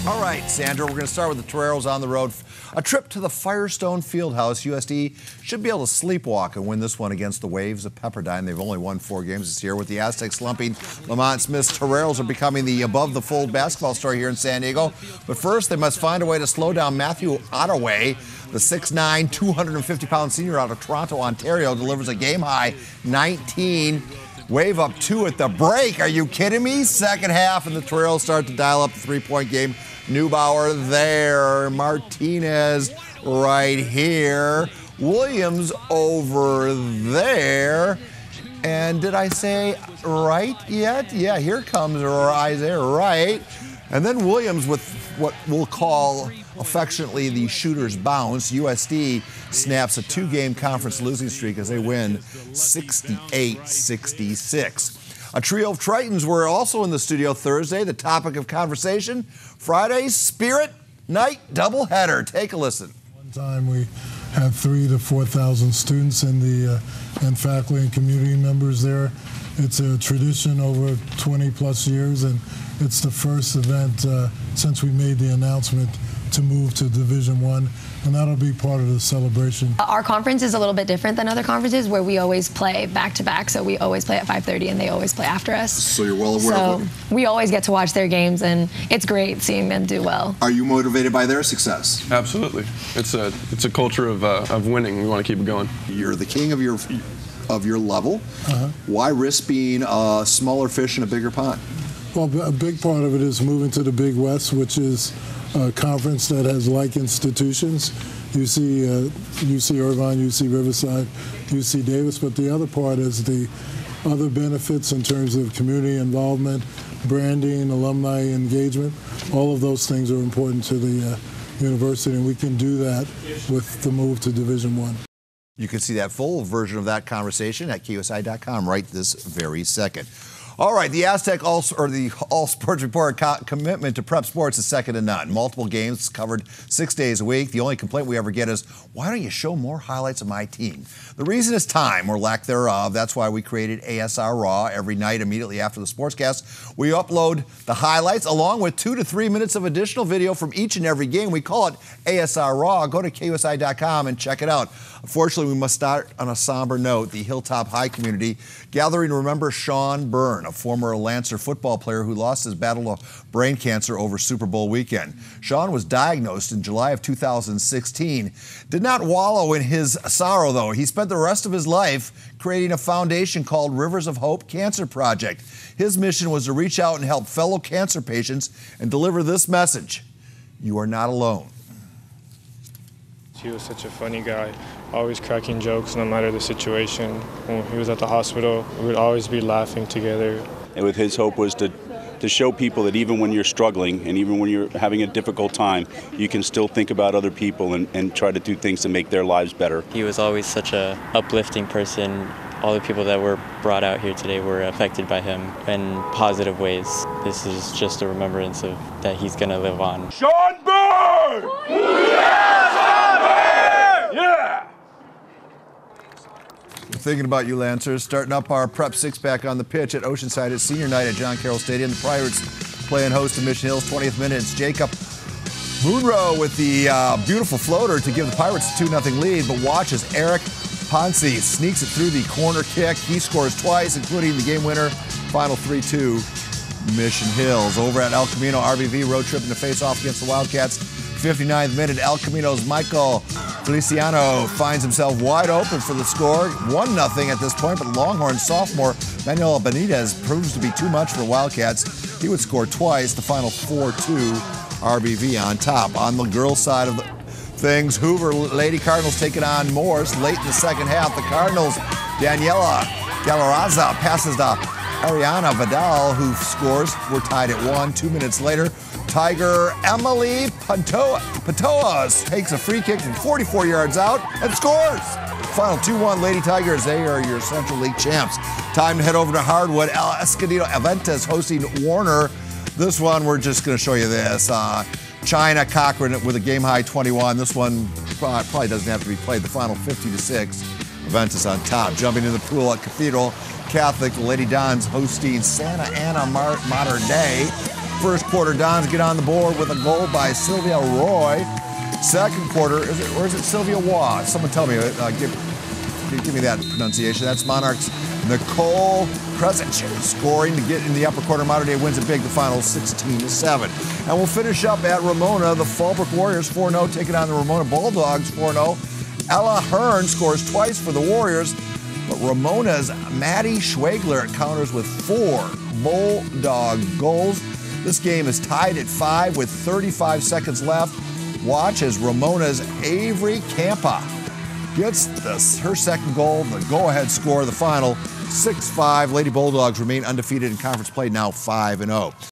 All right, Sandra, we're going to start with the Toreros on the road. A trip to the Firestone Fieldhouse. USD should be able to sleepwalk and win this one against the Waves of Pepperdine. They've only won 4 games this year. With the Aztecs slumping, Lamont Smith's Toreros are becoming the above-the-fold basketball story here in San Diego. But first, they must find a way to slow down Matthew Ottaway. The 6'9", 250-pound senior out of Toronto, Ontario, delivers a game-high 19. Wave up 2 at the break. Are you kidding me? Second half, and the Toreros start to dial up the three-point game. Neubauer there. Martinez right here. Williams over there. And did I say right yet? Yeah, here comes Isaiah Wright. And then Williams with what we'll call affectionately the shooter's bounce. USD snaps a 2-game conference losing streak as they win 68-66. A trio of Tritons were also in the studio Thursday. The topic of conversation, Friday's Spirit Night doubleheader. Take a listen. One time we had 3,000 to 4,000 students and faculty and community members there. It's a tradition over 20 plus years, and it's the first event since we made the announcement to move to Division I, and that'll be part of the celebration. Our conference is a little bit different than other conferences where we always play back-to-back, so we always play at 5:30 and they always play after us. So you're well aware of it. We always get to watch their games, and it's great seeing them do well. Are you motivated by their success? Absolutely. It's a culture of winning. We want to keep it going. You're the king of your level. Why risk being a smaller fish in a bigger pond? Well, a big part of it is moving to the Big West, which is a conference that has like institutions. UC Irvine, UC Riverside, UC Davis, but the other part is the other benefits in terms of community involvement, branding, alumni engagement. All of those things are important to the university, and we can do that with the move to Division I. You can see that full version of that conversation at KUSI.com right this very second. All right, the Aztec All Sports Report commitment to prep sports is second to none. Multiple games covered 6 days a week. The only complaint we ever get is, why don't you show more highlights of my team? The reason is time, or lack thereof. That's why we created ASR RAW. Every night immediately after the sportscast, we upload the highlights along with 2 to 3 minutes of additional video from each and every game. We call it ASR RAW. Go to KUSI.com and check it out. Unfortunately, we must start on a somber note. The Hilltop High community gathering to remember Sean Byrne, a former Lancer football player who lost his battle of brain cancer over Super Bowl weekend. Sean was diagnosed in July of 2016. Did not wallow in his sorrow, though. He spent the rest of his life creating a foundation called Rivers of Hope Cancer Project. His mission was to reach out and help fellow cancer patients and deliver this message: you are not alone. He was such a funny guy, always cracking jokes no matter the situation. When he was at the hospital, we would always be laughing together. And with his hope was to show people that even when you're struggling and even when you're having a difficult time, you can still think about other people and try to do things to make their lives better. He was always such a uplifting person. All the people that were brought out here today were affected by him in positive ways. This is just a remembrance of that he's going to live on. Sean Byrne! Yeah! Thinking about you, Lancers. Starting up our prep six-pack on the pitch at Oceanside. It's senior night at John Carroll Stadium. The Pirates playing host to Mission Hills. 20th minute. It's Jacob Boonrow with the beautiful floater to give the Pirates a 2-0 lead. But watch as Eric Ponce sneaks it through the corner kick. He scores twice, including the game winner. Final 3-2 Mission Hills. Over at El Camino, RBV road tripping to face off against the Wildcats. 59th minute, El Camino's Michael Feliciano finds himself wide open for the score. 1-0 at this point, but Longhorn sophomore Manuel Benitez proves to be too much for the Wildcats. He would score twice. The final 4-2 RBV on top. On the girls' side of the things, Hoover Lady Cardinals taking on Morse late in the second half. The Cardinals, Daniela Galarraza passes to Ariana Vidal, who scores. We're tied at 1. 2 minutes later, Tiger Emily Patoas takes a free kick from 44 yards out and scores. Final 2-1 Lady Tigers. They are your Central League champs. Time to head over to Hardwood. Escondido Adventist hosting Warner. This one, we're just going to show you this. China Cochran with a game-high 21. This one probably doesn't have to be played. The final 50-6. Adventist on top. Jumping in the pool at Cathedral Catholic. Lady Dons hosting Santa Ana Modern Day. first quarter, Dons get on the board with a goal by Sylvia Roy. Second quarter, is it Sylvia Waugh? Someone tell me, give me that pronunciation. That's Monarchs' Nicole Kresic scoring to get in the upper quarter. Mater Dei wins it big, the final 16-7. And we'll finish up at Ramona. The Fallbrook Warriors 4-0 taking on the Ramona Bulldogs 4-0. Ella Hearn scores twice for the Warriors, but Ramona's Maddie Schwegler counters with 4 Bulldog goals. This game is tied at 5 with 35 seconds left. Watch as Ramona's Avery Campa gets her second goal, the go-ahead score, the final 6-5. Lady Bulldogs remain undefeated in conference play, now 5-0.